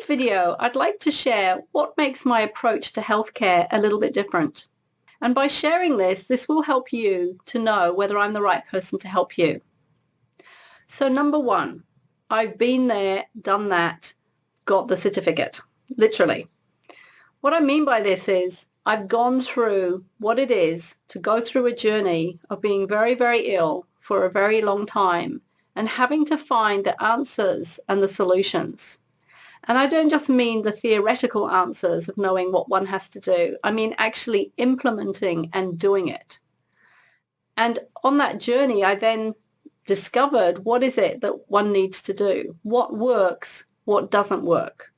this video, I'd like to share what makes my approach to healthcare a little bit different. And by sharing this will help you to know whether I'm the right person to help you. So number one, I've been there, done that, got the certificate, literally. What I mean by this is I've gone through what it is to go through a journey of being very, very ill for a very long time and having to find the answers and the solutions. And I don't just mean the theoretical answers of knowing what one has to do. I mean actually implementing and doing it. And on that journey, I then discovered what is it that one needs to do, what works, what doesn't work.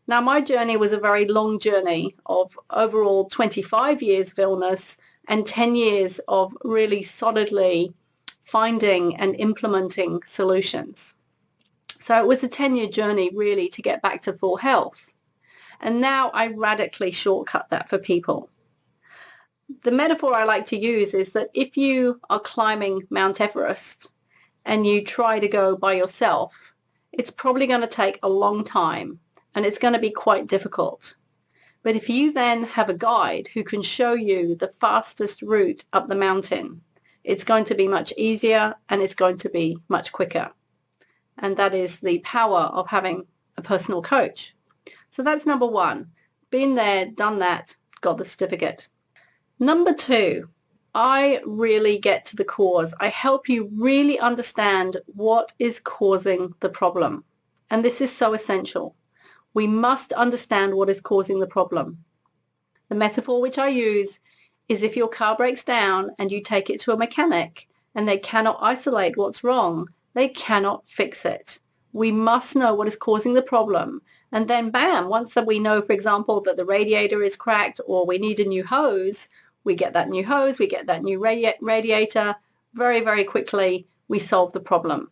Now, my journey was a very long journey of overall 25 years of illness and 10 years of really solidly finding and implementing solutions. So it was a 10-year journey really to get back to full health. And now I radically shortcut that for people. The metaphor I like to use is that if you are climbing Mount Everest and you try to go by yourself, it's probably going to take a long time and it's going to be quite difficult. But if you then have a guide who can show you the fastest route up the mountain, it's going to be much easier and it's going to be much quicker. And that is the power of having a personal coach. So that's number one. Been there, done that, got the certificate. Number two, I really get to the cause. I help you really understand what is causing the problem. And this is so essential. We must understand what is causing the problem. The metaphor which I use is if your car breaks down and you take it to a mechanic and they cannot isolate what's wrong, they cannot fix it. We must know what is causing the problem. And then bam, once that we know, for example, that the radiator is cracked or we need a new hose, we get that new hose, we get that new radiator. Very, very quickly, we solve the problem.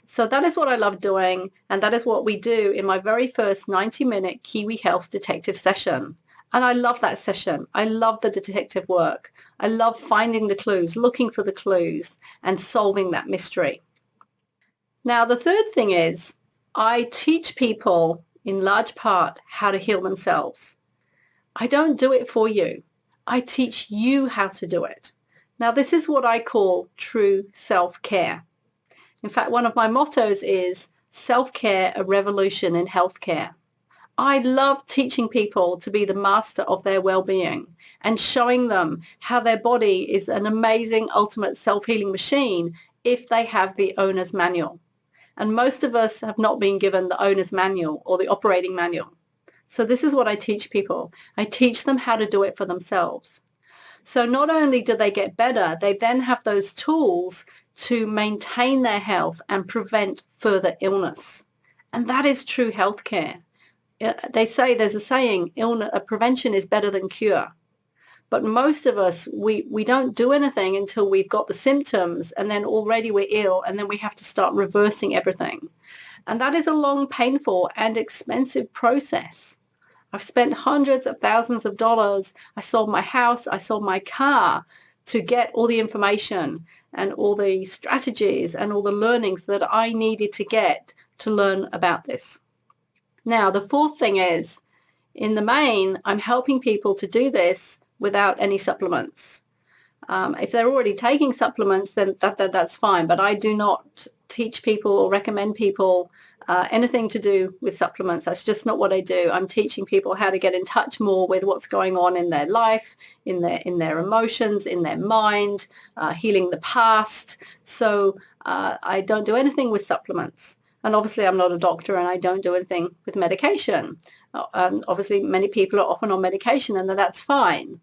So that is what I love doing. And that is what we do in my very first 90-minute Kiwi Health Detective session. And I love that session. I love the detective work. I love finding the clues, looking for the clues and solving that mystery. Now, the third thing is I teach people in large part how to heal themselves. I don't do it for you. I teach you how to do it. Now, this is what I call true self-care. In fact, one of my mottos is self-care, a revolution in healthcare. I love teaching people to be the master of their well-being and showing them how their body is an amazing ultimate self-healing machine if they have the owner's manual. And most of us have not been given the owner's manual or the operating manual. So this is what I teach people. I teach them how to do it for themselves. So not only do they get better, they then have those tools to maintain their health and prevent further illness. And that is true healthcare. They say, there's a saying, prevention is better than cure. But most of us, we don't do anything until we've got the symptoms and then already we're ill and then we have to start reversing everything. And that is a long, painful and expensive process. I've spent hundreds of thousands of dollars. I sold my house, I sold my car to get all the information and all the strategies and all the learnings that I needed to get to learn about this. Now, the fourth thing is, in the main, I'm helping people to do this without any supplements. If they're already taking supplements, then that's fine. But I do not teach people or recommend people anything to do with supplements. That's just not what I do. I'm teaching people how to get in touch more with what's going on in their life, in their emotions, in their mind, healing the past. So I don't do anything with supplements. And obviously, I'm not a doctor and I don't do anything with medication. Obviously, many people are often on medication and that's fine.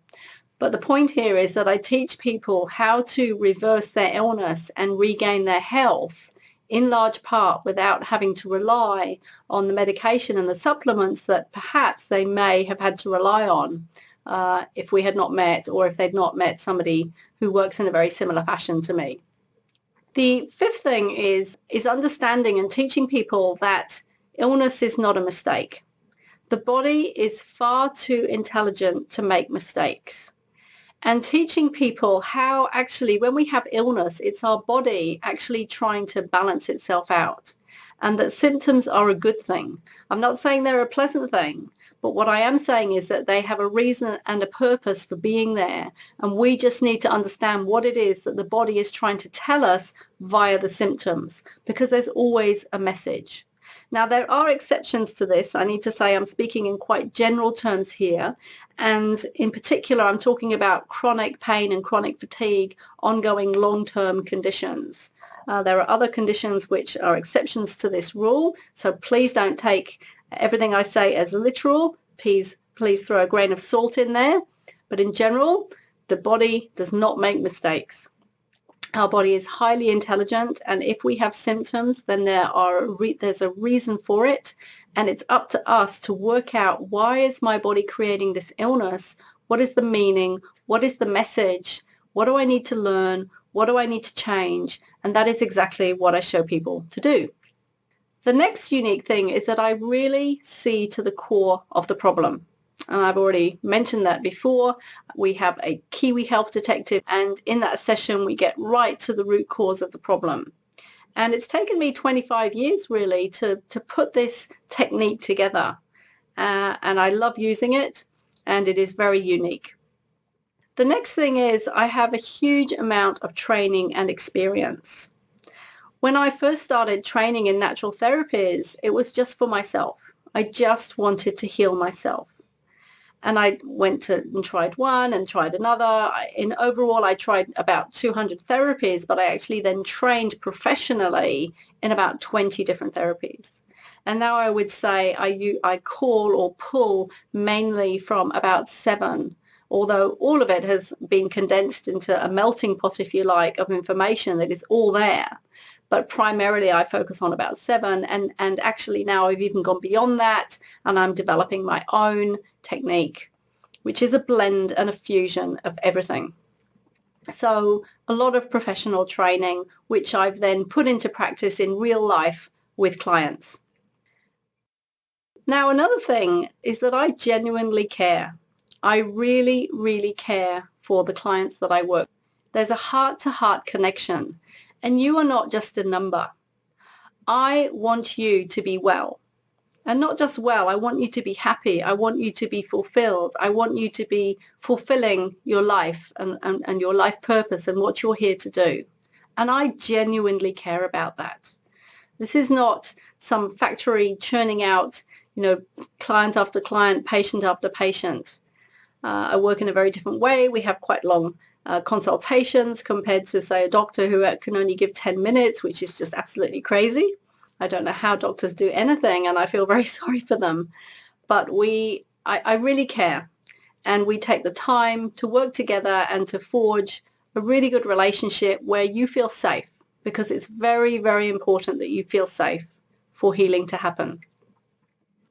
But the point here is that I teach people how to reverse their illness and regain their health in large part without having to rely on the medication and the supplements that perhaps they may have had to rely on if we had not met or if they'd not met somebody who works in a very similar fashion to me. The fifth thing is understanding and teaching people that illness is not a mistake. The body is far too intelligent to make mistakes. And teaching people how actually when we have illness, it's our body actually trying to balance itself out. and that symptoms are a good thing. I'm not saying they're a pleasant thing, but what I am saying is that they have a reason and a purpose for being there, and we just need to understand what it is that the body is trying to tell us via the symptoms, because there's always a message. Now, there are exceptions to this. I need to say I'm speaking in quite general terms here, and in particular, I'm talking about chronic pain and chronic fatigue, ongoing long-term conditions. There are other conditions which are exceptions to this rule, so please don't take everything I say as literal. Please throw a grain of salt in there. But in general, the body does not make mistakes. Our body is highly intelligent, and if we have symptoms, then there's a reason for it, and it's up to us to work out, why is my body creating this illness? What is the meaning? What is the message? What do I need to learn? What do I need to change? And that is exactly what I show people to do. The next unique thing is that I really see to the core of the problem. And I've already mentioned that before. We have a Kiwi Health Detective, and in that session we get right to the root cause of the problem. And it's taken me 25 years really to put this technique together. And I love using it, and it is very unique. The next thing is I have a huge amount of training and experience. When I first started training in natural therapies, it was just for myself. I just wanted to heal myself. And I went and tried one and tried another. Overall, I tried about 200 therapies, but I actually then trained professionally in about 20 different therapies. And now I would say I call or pull mainly from about 7, although all of it has been condensed into a melting pot, if you like, of information that is all there. But primarily I focus on about 7, and actually now I've even gone beyond that, and I'm developing my own technique, which is a blend and a fusion of everything. So a lot of professional training, which I've then put into practice in real life with clients. Now, another thing is that I genuinely care. I really, really care for the clients that I work with. There's a heart-to-heart connection. And you are not just a number. I want you to be well. And not just well, I want you to be happy. I want you to be fulfilled. I want you to be fulfilling your life and your life purpose and what you're here to do. And I genuinely care about that. This is not some factory churning out, client after client, patient after patient. I work in a very different way. We have quite long consultations compared to, say, a doctor who can only give 10 minutes, which is just absolutely crazy. I don't know how doctors do anything, and I feel very sorry for them. But I really care, and we take the time to work together and to forge a really good relationship where you feel safe, because it's very, very important that you feel safe for healing to happen.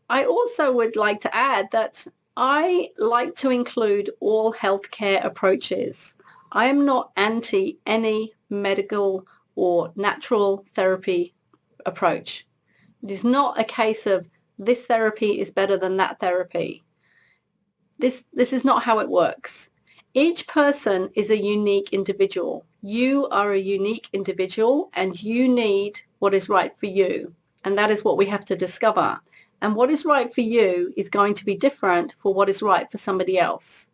I also would like to add that I like to include all healthcare approaches. I am not anti any medical or natural therapy approach. It is not a case of this therapy is better than that therapy. This is not how it works. Each person is a unique individual. You are a unique individual, and you need what is right for you. And that is what we have to discover. And what is right for you is going to be different for what is right for somebody else.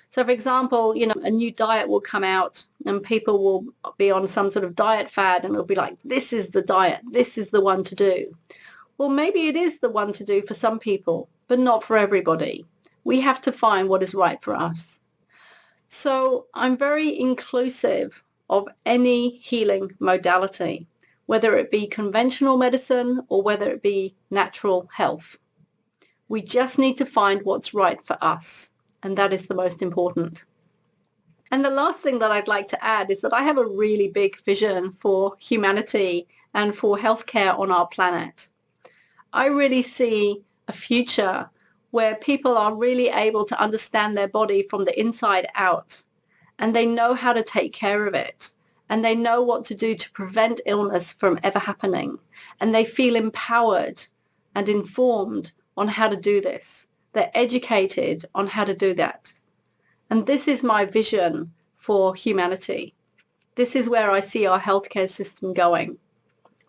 So, for example, a new diet will come out and people will be on some sort of diet fad, and it'll be like, this is the diet, this is the one to do. Well, maybe it is the one to do for some people, but not for everybody. We have to find what is right for us. So I'm very inclusive of any healing modality, whether it be conventional medicine or whether it be natural health. We just need to find what's right for us. And that is the most important. And the last thing that I'd like to add is that I have a really big vision for humanity and for healthcare on our planet. I really see a future where people are really able to understand their body from the inside out, and they know how to take care of it, and they know what to do to prevent illness from ever happening, and they feel empowered and informed on how to do this. They're educated on how to do that. And this is my vision for humanity. This is where I see our healthcare system going.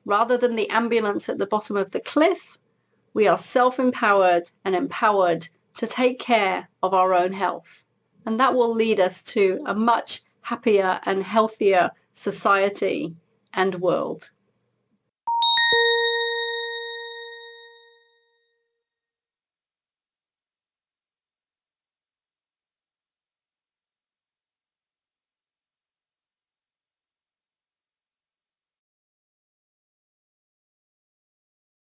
Rather than the ambulance at the bottom of the cliff, we are self-empowered and empowered to take care of our own health. And that will lead us to a much happier and healthier society and world.